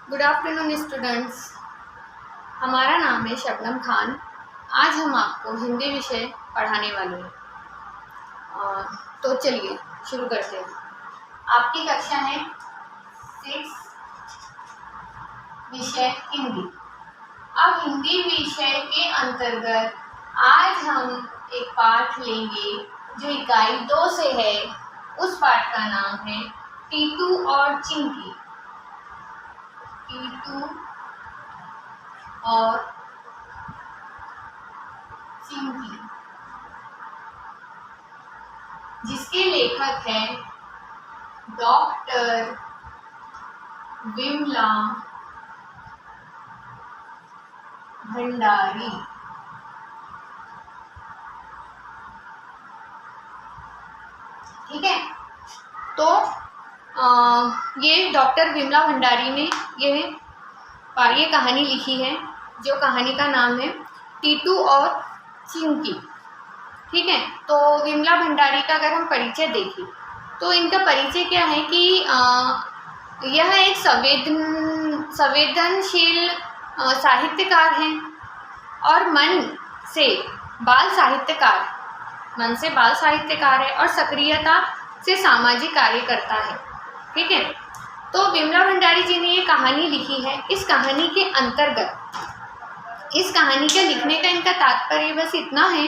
Good afternoon students. हमारा नाम है शबनम खान। आज हम आपको हिंदी विषय पढ़ाने वाले हैं। तो चलिए शुरू करते हैं। आपकी कक्षा है 6 विषय हिंदी। अब हिंदी विषय के अंतर्गत आज हम एक पाठ लेंगे जो इकाई 2 से है। उस पाठ का नाम है टीटू और चिंकी। टीटू और चिंकी, जिसके लेखक हैं डॉक्टर विमला भंडारी। ठीक है, तो ये डॉक्टर विमला भंडारी ने ये कहानी लिखी है, जो कहानी का नाम है टीटू और चिंकी। ठीक है, तो विमला भंडारी का अगर हम परिचय देखें तो इनका परिचय क्या है कि यह एक संवेदनशील साहित्यकार हैं और मन से बाल साहित्यकार है और सक्रियता से सामाजिक कार्य करता है। ठीक है, तो विमला भंडारी जी ने ये कहानी लिखी है। इस कहानी के अंतर्गत इस कहानी के लिखने का इनका तात्पर्य बस इतना है।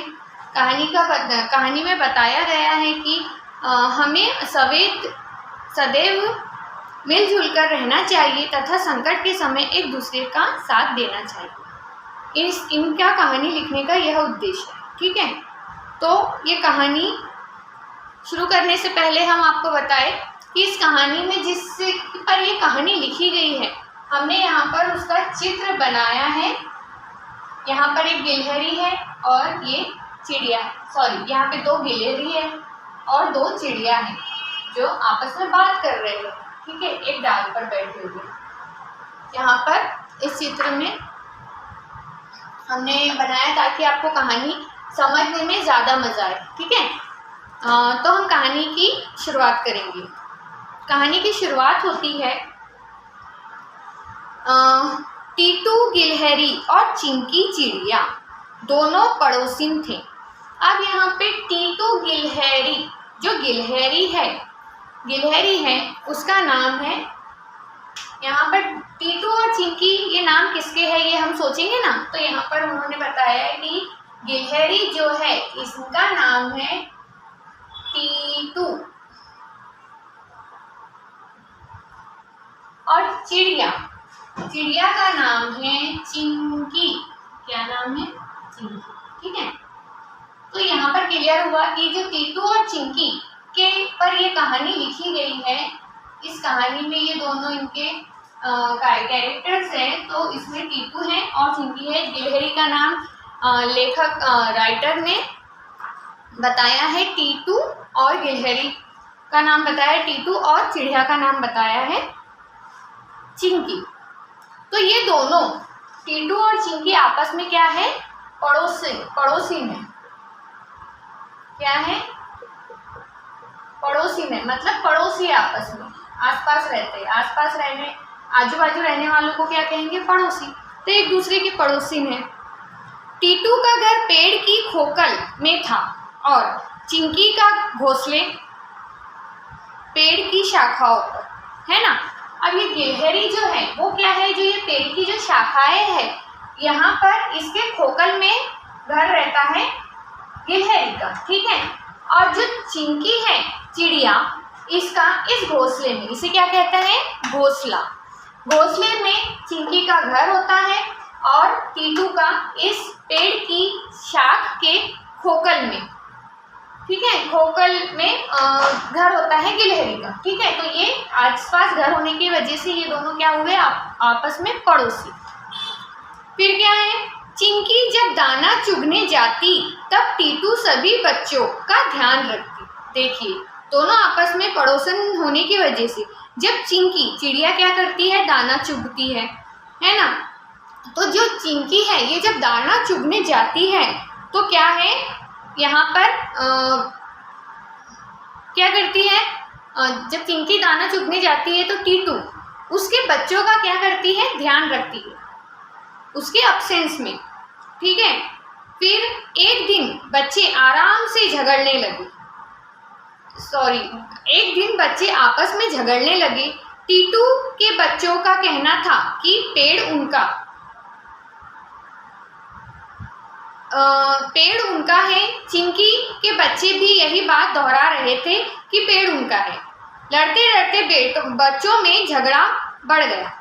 कहानी में बताया गया है कि हमें सदैव मिलजुल कर रहना चाहिए तथा संकट के समय एक दूसरे का साथ देना चाहिए। इनका कहानी लिखने का यह उद्देश्य है। ठीक है, तो ये कहानी शुरू करने से पहले हम आपको बताएं कि इस कहानी में जिस पर ये कहानी लिखी गई है, हमने यहाँ पर उसका चित्र बनाया है। यहाँ पर एक गिलहरी है और ये चिड़िया है। सॉरी, यहाँ पे 2 गिलहरी है और 2 चिड़िया हैं जो आपस में बात कर रहे हैं। ठीक है, एक डाल पर बैठे हुए। यहाँ पर इस चित्र में हमने बनाया ताकि आपको कहानी समझने में ज़्यादा मज़ा आए। ठीक है, तो हम कहानी की शुरुआत करेंगे। कहानी की शुरुआत होती है टीटू गिलहरी और चिंकी चिड़िया दोनों पड़ोसिन थे। अब यहाँ पे टीटू गिलहरी, जो गिलहरी है उसका नाम है। यहाँ पर टीटू और चिंकी, ये नाम किसके है ये हम सोचेंगे ना। तो यहाँ पर उन्होंने बताया है कि गिलहरी जो है इसका नाम है टीटू और चिड़िया का नाम है चिंकी। क्या नाम है? चिंकी। ठीक है, तो यहाँ पर क्लियर हुआ कि जो टीटू और चिंकी के पर ये कहानी लिखी गई है, इस कहानी में ये दोनों इनके कैरेक्टर्स हैं। तो इसमें टीटू है और चिंकी है। गिलहरी का नाम राइटर ने बताया है टीटू और गिलहरी का नाम बताया है टीटू और चिड़िया का नाम बताया है चिंकी। तो ये दोनों टीटू और चिंकी आपस में क्या है? पड़ोसी में। क्या है? पड़ोसी में, मतलब पड़ोसी आपस में आसपास रहते हैं। आसपास रहने, आजू बाजू रहने वालों को क्या कहेंगे? पड़ोसी। तो एक दूसरे के पड़ोसी हैं। टीटू का घर पेड़ की खोखल में था और चिंकी का घोंसले पेड़ की शाखाओं पर, है ना। अब ये गिलहरी जो है वो क्या है? जो ये पेड़ की जो शाखाएं है, यहाँ पर इसके खोखल में घर रहता है गिलहरी का। ठीक है, और जो चिंकी है चिड़िया, इसका इस घोंसले में, इसे क्या कहते हैं? घोंसला। घोंसले में चिंकी का घर होता है और टीटू का इस पेड़ की शाख के खोखल में, ठीक है, खोखल में घर होता है गिलहरी का। ठीक है, तो ये आसपास घर होने की वजह से ये दोनों क्या हुए? आपस में पड़ोसी। फिर क्या है? चिंकी जब दाना चुगने जाती तब टीटू सभी बच्चों का ध्यान रखती। देखिए, दोनों आपस में पड़ोसन होने की वजह से जब चिंकी चिड़िया क्या करती है? दाना चुगती है ना। तो जो चिंकी है ये जब दाना चुगने जाती है तो क्या है? यहाँ पर क्या करती है? जब चिंकी दाना चुगने जाती है तो उसके बच्चों का क्या करती है, ध्यान रखती है उसके अब्सेंस में, ठीक है। फिर एक दिन बच्चे आराम से झगड़ने लगे, एक दिन बच्चे आपस में झगड़ने लगे। टीटू के बच्चों का कहना था कि पेड़ उनका है। चिंकी के बच्चे भी यही बात दोहरा रहे थे कि पेड़ उनका है। लड़ते लड़ते बच्चों में झगड़ा बढ़ गया।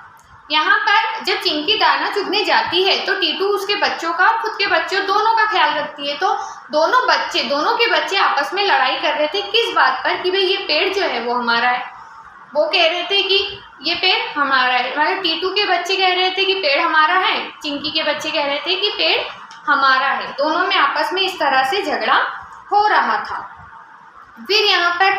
यहाँ पर जब चिंकी दाना चुगने जाती है तो टीटू उसके बच्चों का और खुद के बच्चों दोनों का ख्याल रखती है। तो दोनों के बच्चे आपस में लड़ाई कर रहे थे किस बात पर कि भाई ये पेड़ जो है वो हमारा है। वो कह रहे थे कि ये पेड़ हमारा है, मतलब टीटू के बच्चे कह रहे थे कि पेड़ हमारा है, चिंकी के बच्चे कह रहे थे कि पेड़ हमारा है। दोनों में आपस में इस तरह से झगड़ा हो रहा था। फिर यहाँ पर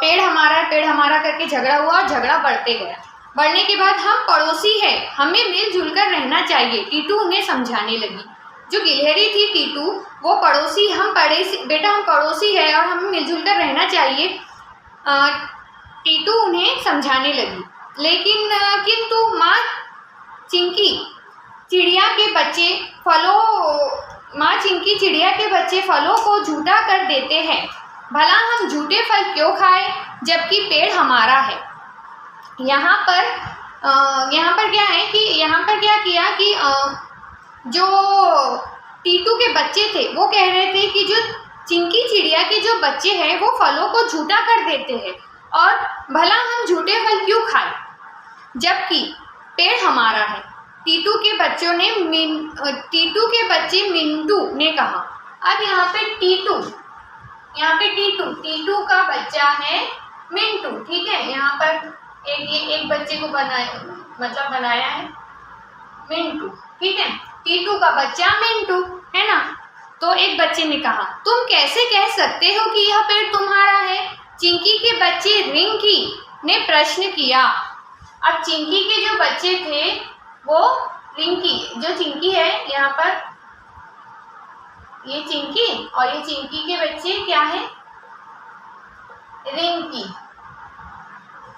पेड़ हमारा करके झगड़ा हुआ और झगड़ा बढ़ते गया। बढ़ने के बाद हम पड़ोसी हैं, हमें मिलजुल कर रहना चाहिए, टीटू उन्हें समझाने लगी। जो गिलहरी थी टीटू, वो बेटा हम पड़ोसी है और हमें मिलजुल कर रहना चाहिए, टीटू उन्हें समझाने लगी। किंतु माँ चिंकी चिड़िया के बच्चे फलों को झूठा कर देते हैं। भला हम झूठे फल क्यों खाएं जबकि पेड़ हमारा है। यहाँ पर क्या किया कि जो टीटू के बच्चे थे वो कह रहे थे कि जो चिंकी चिड़िया के जो बच्चे हैं वो फलों को झूठा कर देते हैं और भला हम झूठे फल क्यों खाएं जबकि पेड़ हमारा है। टीटू के बच्चे मिंटू ने कहा। अब यहाँ पे टीटू का बच्चा है मिंटू, ठीक है। यहाँ पर एक बच्चे को बनाया है मिंटू, ठीक है। टीटू का बच्चा मिंटू है ना। तो एक बच्चे ने कहा, तुम कैसे कह सकते हो कि यह पेड़ तुम्हारा है। चिंकी के बच्चे रिंकी ने प्रश्न किया। अब चिंकी के जो बच्चे थे वो रिंकी, जो चिंकी है यहाँ पर, ये चिंकी और ये चिंकी के बच्चे क्या है, रिंकी।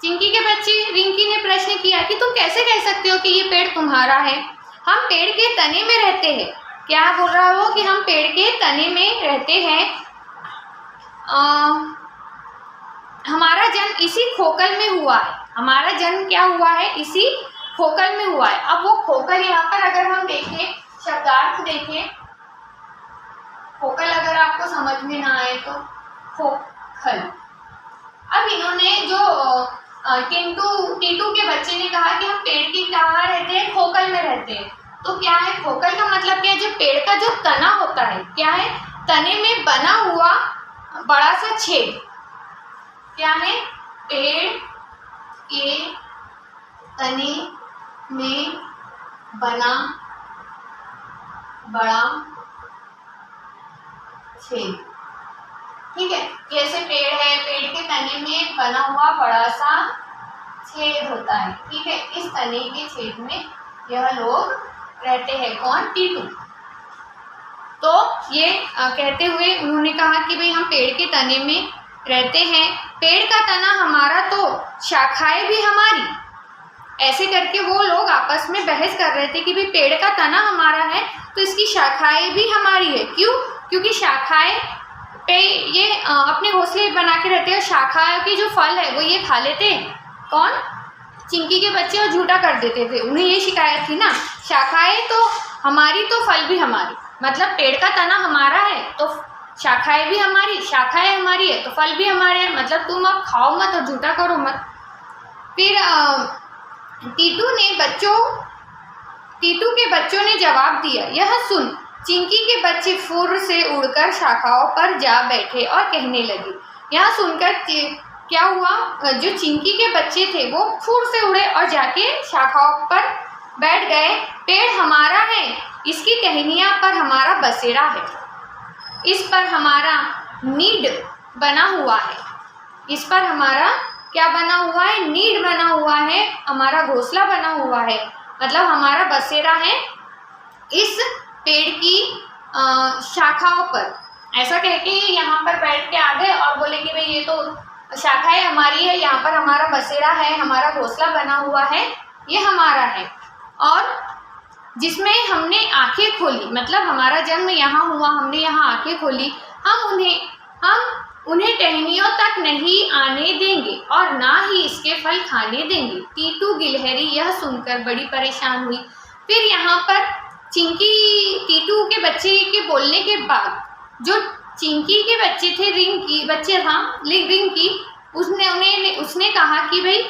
चिंकी के बच्चे रिंकी ने प्रश्न किया कि तुम कैसे कह सकते हो कि ये पेड़ तुम्हारा है, हम पेड़ के तने में रहते हैं। क्या बोल रहा हो कि हम पेड़ के तने में रहते हैं। हमारा जन्म इसी खोखल में हुआ है। हमारा जन्म क्या हुआ है, इसी खोखल में हुआ है। अब वो खोखल यहाँ पर अगर हम देखें, शब्दार्थ देखें, खोखल अगर आपको समझ में ना आए तो खोखल। अब इन्होंने जो टीटू के बच्चे ने कहा कि हम पेड़ के कहाँ रहते हैं, खोखल में रहते हैं। तो क्या है खोखल का मतलब क्या है, जो पेड़ का जो तना होता है, क्या है, तने में बना हुआ बड़ा सा छेद, क्या है, पेड़ के तने में बना बड़ा छेद, ठीक है। जैसे पेड़ है, पेड़ के तने में बना हुआ बड़ा सा छेद होता है, ठीक है। इस तने के छेद में यह लोग रहते हैं, कौन, टीटू। तो ये कहते हुए उन्होंने कहा कि भाई हम पेड़ के तने में रहते हैं, पेड़ का तना हमारा तो शाखाएं भी हमारी। ऐसे करके वो लोग आपस में बहस कर रहे थे कि भाई पेड़ का तना हमारा है तो इसकी शाखाएं भी हमारी है। क्यों, क्योंकि शाखाएं पे ये अपने घोंसले बना के रहते हैं। शाखा के जो फल है वो ये खा लेते हैं, कौन, चिंकी के बच्चे, और झूठा कर देते थे। उन्हें ये शिकायत थी ना, शाखाएं तो हमारी तो फल भी हमारी, मतलब पेड़ का तना हमारा है तो शाखाएं भी हमारी, शाखाएं हमारी है तो फल भी हमारे हैं, मतलब तुम अब खाओ मत और झूठा करो मत। फिर टीटू के बच्चों ने जवाब दिया, यह सुन चिंकी के बच्चे फुर्र से उड़कर शाखाओं पर जा बैठे और कहने लगे। यह सुनकर क्या हुआ, जो चिंकी के बच्चे थे वो फुर्र से उड़े और जाके शाखाओं पर बैठ गए। पेड़ हमारा है, इसकी टहनियाँ पर हमारा बसेरा है, इस पर हमारा नीड बना हुआ है, इस पर हमारा क्या बना हुआ है, नीड बना हुआ है, हमारा घोंसला बना हुआ है, मतलब हमारा बसेरा है इस पेड़ की शाखाओं पर। ऐसा कह के यहाँ पर बैठ के आ गए और बोले कि भाई ये तो शाखाएं हमारी है, यहाँ पर हमारा बसेरा है, हमारा घोंसला बना हुआ है, ये हमारा है। और जिसमें हमने आंखें खोली, मतलब हमारा जन्म यहाँ हुआ, हमने यहाँ आंखें खोली, हम उन्हें टहनियों तक नहीं आने देंगे और ना ही इसके फल खाने देंगे। टीटू गिलहरी यह सुनकर बड़ी परेशान हुई। फिर यहाँ पर चिंकी, टीटू के बच्चे के बोलने के बाद जो चिंकी के बच्चे थे, रिंकी, उसने कहा कि भाई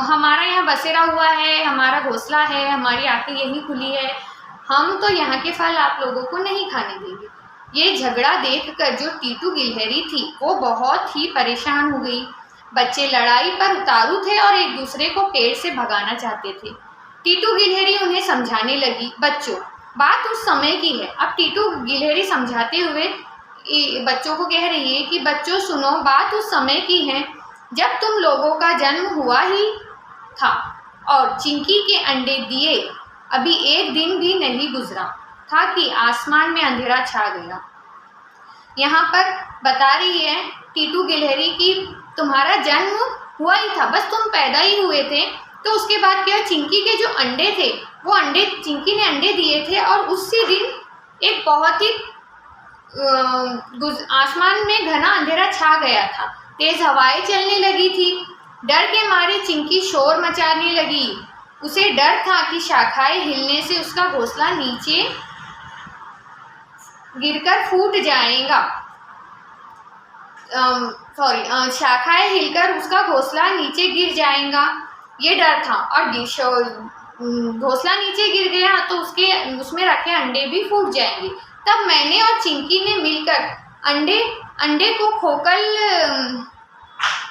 हमारा यहाँ बसेरा हुआ है, हमारा घोंसला है, हमारी आंखें यहीं खुली है, हम तो यहाँ के फल आप लोगों को नहीं खाने देंगे। ये झगड़ा देखकर जो टीटू गिलहरी थी वो बहुत ही परेशान हो गई। बच्चे लड़ाई पर उतारू थे और एक दूसरे को पेड़ से भगाना चाहते थे। टीटू गिलहरी उन्हें समझाने लगी, बच्चों बात उस समय की है। अब टीटू गिलहरी समझाते हुए बच्चों को कह रही है कि बच्चों सुनो, बात उस समय की है जब तुम लोगों का जन्म हुआ ही था और चिंकी के अंडे दिए अभी एक दिन भी नहीं गुजरा था कि आसमान में अंधेरा छा गया। यहाँ पर बता रही है टीटू गिलहरी कि तुम्हारा जन्म हुआ ही था, बस तुम पैदा ही हुए थे, तो उसके बाद क्या, चिंकी के जो अंडे थे वो अंडे चिंकी ने अंडे दिए थे और उसी दिन एक बहुत ही आसमान में घना अंधेरा छा गया था। तेज हवाएं चलने लगी थी। डर के मारे चिंकी शोर मचाने लगी। उसे डर था कि शाखाएं हिलने से उसका घोंसला नीचे गिरकर फूट जाएगा। शाखाएं हिलकर उसका घोंसला नीचे गिर जाएगा, ये डर था। और घोंसला नीचे गिर गया तो उसमें रखे अंडे भी फूट जाएंगे। तब मैंने और चिंकी ने मिलकर अंडे को खोखल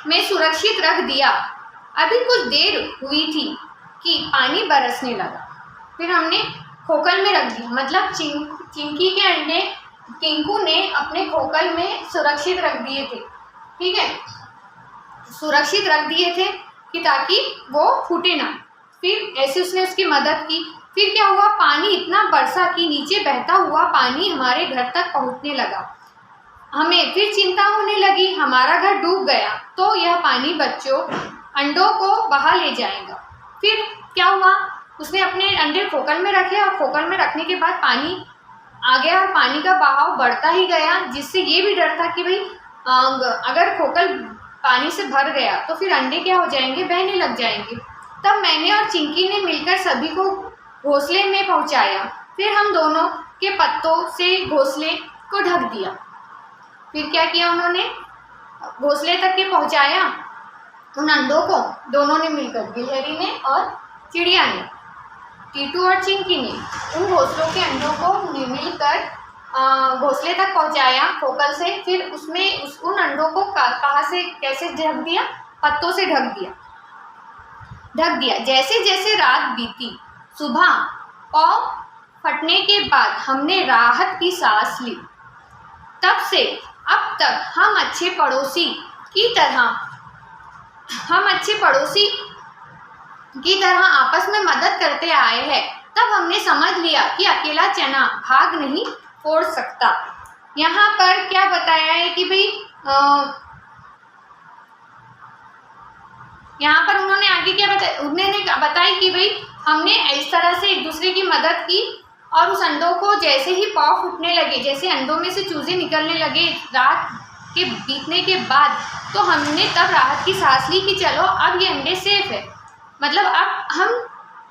में सुरक्षित रख दिया। अभी कुछ देर हुई थी कि पानी बरसने लगा। फिर हमने खोखल में रख दिया, मतलब चिंकी के अंडे टिंकू ने अपने खोखल में सुरक्षित रख दिए थे, ठीक है, सुरक्षित रख दिए थे कि ताकि वो फूटे ना। फिर ऐसे उसने उसकी मदद की। फिर क्या हुआ, पानी इतना बरसा कि नीचे बहता हुआ पानी हमारे घर तक पहुंचने लगा। हमें फिर चिंता होने लगी, हमारा घर डूब गया तो यह पानी बच्चों अंडों को बहा ले जाएगा। फिर क्या हुआ, उसने अपने अंडे खोखल में रखे और खोखल में रखने के बाद पानी आ गया और पानी का बहाव बढ़ता ही गया, जिससे ये भी डर था कि भाई अगर खोखल पानी से भर गया तो फिर अंडे क्या हो जाएंगे, बहने लग जाएंगे। तब मैंने और चिंकी ने मिलकर सभी को घोंसले में पहुंचाया। फिर हम दोनों के पत्तों से घोंसले को ढक दिया। फिर क्या किया, उन्होंने घोंसले तक के पहुंचाया उन अंडों को, दोनों ने मिलकर, गिलहरी ने और चिड़िया ने, टीटू और चिंकी ने उन घोंसलों के अंडों को मिलकर घोंसले तक पहुंचाया खोखल से। फिर उन अंडों को कहाँ से कैसे ढक दिया, पत्तों से ढक दिया। जैसे जैसे रात बीती, सुबह पाँव फटने के बाद हमने राहत की सांस ली। तब से अब तक हम अच्छे पड़ोसी की तरह आपस में मदद करते आए हैं। तब हमने समझ लिया कि अकेला चना भाग नहीं फोड़ सकता। यहाँ पर क्या बताया है कि भाई यहाँ पर उन्होंने आगे क्या बताया, उन्होंने बताया कि भाई हमने इस तरह से एक दूसरे की मदद की और उस अंडों को जैसे ही पाँव फूटने लगे, जैसे अंडों में से चूजे निकलने लगे रात के बीतने के बाद, तो हमने तब राहत की सांस ली कि चलो अब ये अंडे सेफ है, मतलब अब हम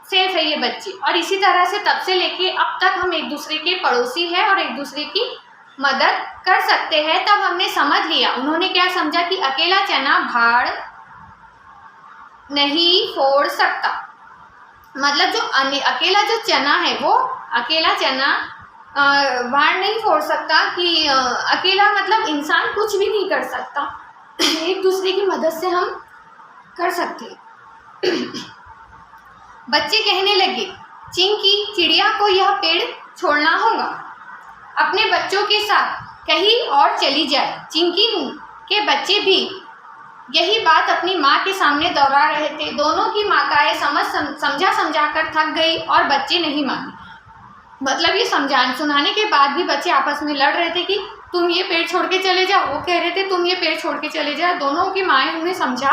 सेफ है ये बच्चे। और इसी तरह से तब से लेके अब तक हम एक दूसरे के पड़ोसी हैं और एक दूसरे की मदद कर सकते हैं। तब हमने समझ लिया, उन्होंने क्या समझा कि अकेला चना भाड़ नहीं फोड़ सकता, मतलब जो अकेला जो चना है वो अकेला चना भाड़ नहीं फोड़ सकता, कि अकेला मतलब इंसान कुछ भी नहीं कर सकता, एक दूसरे की मदद से हम कर सकते हैं। बच्चे कहने लगे, चिंकी चिड़िया को यह पेड़ छोड़ना होगा, अपने बच्चों के साथ कहीं और चली जाए। चिंकी के बच्चे भी यही बात अपनी माँ के सामने दोहरा रहे थे। दोनों की माताएं समझा कर थक गई और बच्चे नहीं माने। मतलब ये सुनाने के बाद भी बच्चे आपस में लड़ रहे थे कि तुम ये पेड़ छोड़ के चले जाओ, वो कह रहे थे तुम ये पेड़ छोड़ के चले जाओ। दोनों की माएँ उन्हें समझा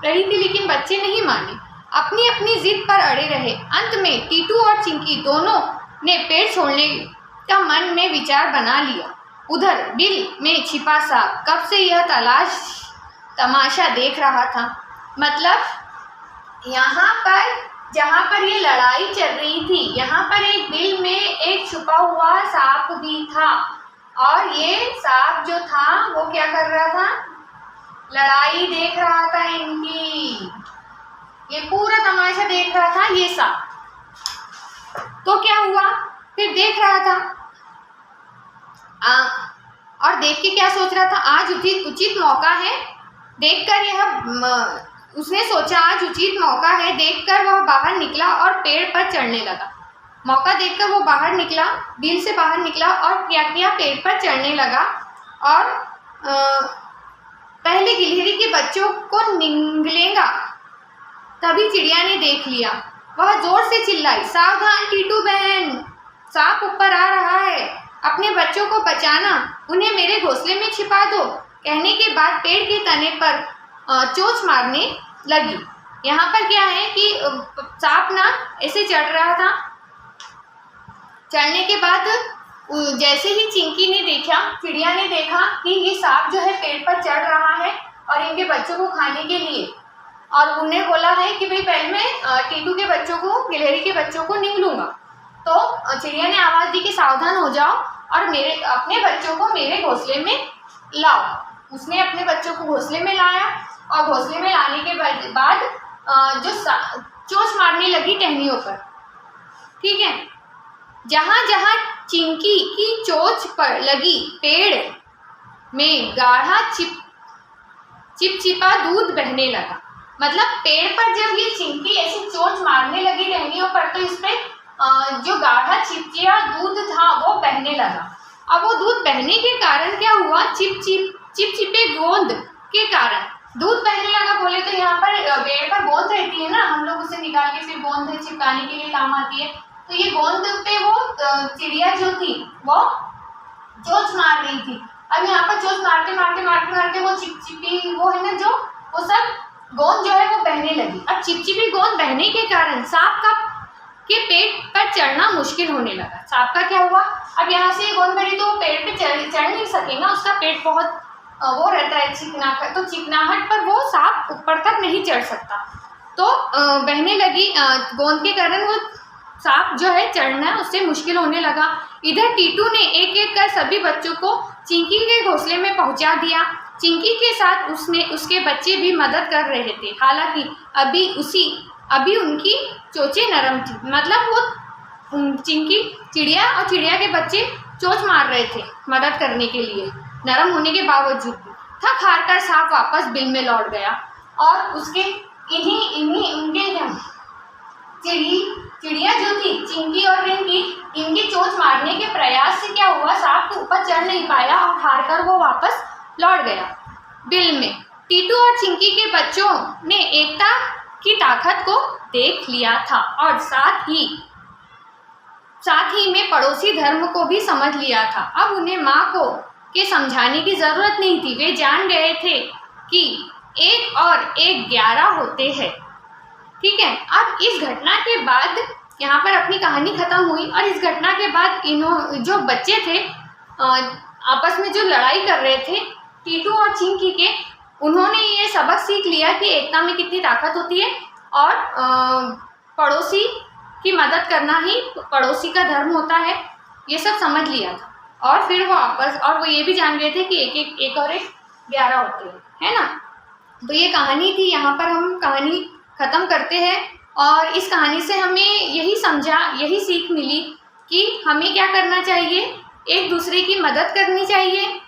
रही थी, लेकिन बच्चे नहीं माने, अपनी अपनी जिद पर अड़े रहे। अंत में टीटू और चिंकी दोनों ने पेड़ छोड़ने का मन में विचार बना लिया। उधर बिल में छिपा सांप कब से यह तमाशा देख रहा था। मतलब यहाँ पर जहाँ पर ये लड़ाई चल रही थी, यहाँ पर एक बिल में एक छुपा हुआ सांप भी था, और ये सांप जो था वो क्या कर रहा था, लड़ाई देख रहा था इनकी। ये पूरा तमाशा देख रहा था ये सांप। तो क्या हुआ, फिर देख रहा था और देख के क्या सोच रहा था, आज उचित मौका है। देखकर यह उसने सोचा आज उचित मौका है। देखकर वह बाहर निकला और पेड़ पर चढ़ने लगा। मौका देखकर वो बाहर निकला, बिल से बाहर निकला और क्या किया, पेड़ पर चढ़ने लगा। और पहले गिलहरी के बच्चों को निगलेगा, तभी चिड़िया ने देख लिया। वह जोर से चिल्लाई, सावधान टीटू बहन, सांप ऊपर आ रहा है, अपने बच्चों को बचाना, उन्हें मेरे घोंसले में छिपा दो। कहने के बाद पेड़ के तने पर चोंच मारने लगी। यहाँ पर क्या है कि सांप ना ऐसे चढ़ रहा था। चढ़ने के बाद जैसे ही चिंकी ने देखा, चिड़िया ने देखा कि ये सांप जो है पेड़ पर चढ़ रहा है और इनके बच्चों को खाने के लिए, और उन्हें बोला है कि भाई पहले मैं टीटू के बच्चों को, गिलहरी के बच्चों को निगलूंगा। तो चिड़िया ने आवाज़ दी कि सावधान हो जाओ और अपने बच्चों को मेरे घोंसले में लाओ। उसने अपने बच्चों को घोंसले में लाया और घोंसले में लाने के बाद जो चोंच मारने लगी टहनियों पर। ठीक है, जहाँ जहाँ चिंकी की चोंच पर लगी पेड़ में गाढ़ा चिपचिपा दूध बहने लगा। मतलब पेड़ पर जब ये चिंकी ऐसी चोंच मारने लगी टहनियों पर, तो इसमें जो गाढ़ा चिपचिपा दूध था वो बहने लगा। अब वो दूध बहने के कारण क्या हुआ, चिपचिपे गोंद के कारण दूध बहने लगा। बोले तो यहाँ पर पेड़ पर गोंद रहती है ना, हम लोग उसे निकाल के फिर गोंद चिपकाने के लिए काम आती है। तो ये गोंद पे वो चिड़िया जो थी वो चोंच मार रही थी। अब यहाँ पर चोंच मारते वो चिपचिपी वो है ना, जो वो सब गोंद जो है वो बहने लगी। अब चिपचिपी गोंद बहने के कारण सांप के पेट पर चढ़ना मुश्किल होने लगा। सांप का क्या हुआ, अब यहाँ से गोंद भरी तो वो पेड़ पे चढ़ नहीं सकेगा, उसका पेट बहुत वो रहता है चिकनाहट, तो चिकनाहट पर वो सांप ऊपर तक नहीं चढ़ सकता। तो बहने लगी गोंद के कारण वो सांप जो है चढ़ना उससे मुश्किल होने लगा। इधर टीटू ने एक एक कर सभी बच्चों को चिंकी के घोंसले में पहुंचा दिया। चिंकी के साथ उसके बच्चे भी मदद कर रहे थे। हालांकि अभी उनकी चोंचें नरम थी। मतलब वो चिंकी, चिड़िया और चिड़िया के बच्चे चोंच मार रहे थे मदद करने के लिए, नरम होने के बावजूद भी। थक हार कर सांप वापस बिल में लौट गया और उसके उनके चिड़िया जो थी चिंकी और रिंकी, इनकी चोंच मारने के प्रयास से क्या हुआ, सांप के ऊपर चढ़ नहीं पाया और हार कर वो वापस लौट गया बिल में। टीटू और चिंकी के बच्चों ने एकता की ताकत को देख लिया था और साथ ही में पड़ोसी धर्म को भी समझ लिया था। अब उन्हें माँ को के समझाने की जरूरत नहीं थी। वे जान गए थे कि 1 और 1 11 होते हैं। ठीक है, अब इस घटना के बाद यहाँ पर अपनी कहानी खत्म हुई और इस घटना के बाद जो बच्चे थे आपस में जो लड़ाई कर रहे थे टीटू और चिंकी के, उन्होंने ये सबक सीख लिया कि एकता में कितनी ताकत होती है और पड़ोसी की मदद करना ही पड़ोसी का धर्म होता है। ये सब समझ लिया था और फिर वो ये भी जान गए थे कि एक और 1 11 होते हैं, है ना। तो ये कहानी थी, यहाँ पर हम कहानी ख़त्म करते हैं और इस कहानी से हमें यही सीख मिली कि हमें क्या करना चाहिए, एक दूसरे की मदद करनी चाहिए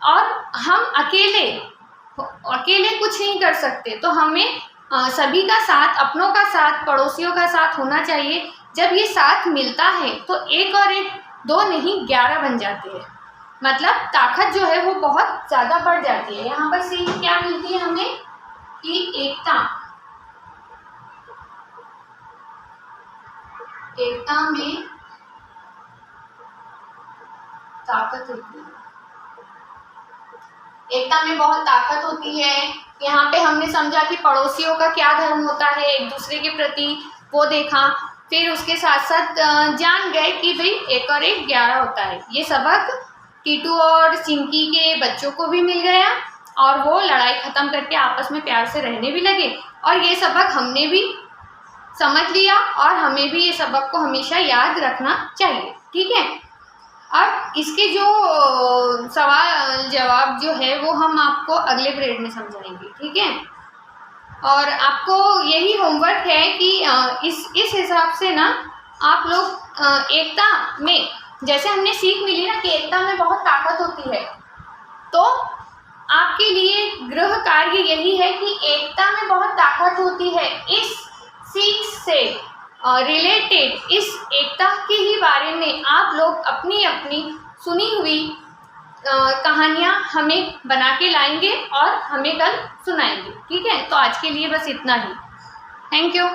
और हम अकेले कुछ नहीं कर सकते। तो हमें सभी का साथ, अपनों का साथ, पड़ोसियों का साथ होना चाहिए। जब ये साथ मिलता है तो 1 और 1 2 नहीं 11 बन जाते हैं। मतलब ताकत जो है वो बहुत ज़्यादा बढ़ जाती है। यहाँ पर सीख क्या मिलती है हमें कि एकता में ताकत होती है, एकता में बहुत ताकत होती है। यहाँ पे हमने समझा कि पड़ोसियों का क्या धर्म होता है, एक दूसरे के प्रति वो देखा। फिर उसके साथ साथ जान गए कि भाई 1 और 1 11 होता है। ये सबक टीटू और चिंकी के बच्चों को भी मिल गया और वो लड़ाई ख़त्म करके आपस में प्यार से रहने भी लगे। और ये सबक हमने भी समझ लिया और हमें भी ये सबक को हमेशा याद रखना चाहिए। ठीक है, अब इसके जो सवाल जवाब जो है वो हम आपको अगले पीरियड में समझाएंगे। ठीक है, और आपको यही होमवर्क है कि इस हिसाब से ना आप लोग एकता में, जैसे हमने सीख मिली ना कि एकता में बहुत ताकत होती है, तो आपके लिए गृह कार्य यही है कि एकता में बहुत ताकत होती है, इस सीख से रिलेटेड इस एकता के ही बारे में आप लोग अपनी अपनी सुनी हुई कहानियाँ हमें बना के लाएंगे और हमें कल सुनाएंगे। ठीक है, तो आज के लिए बस इतना ही। Thank you.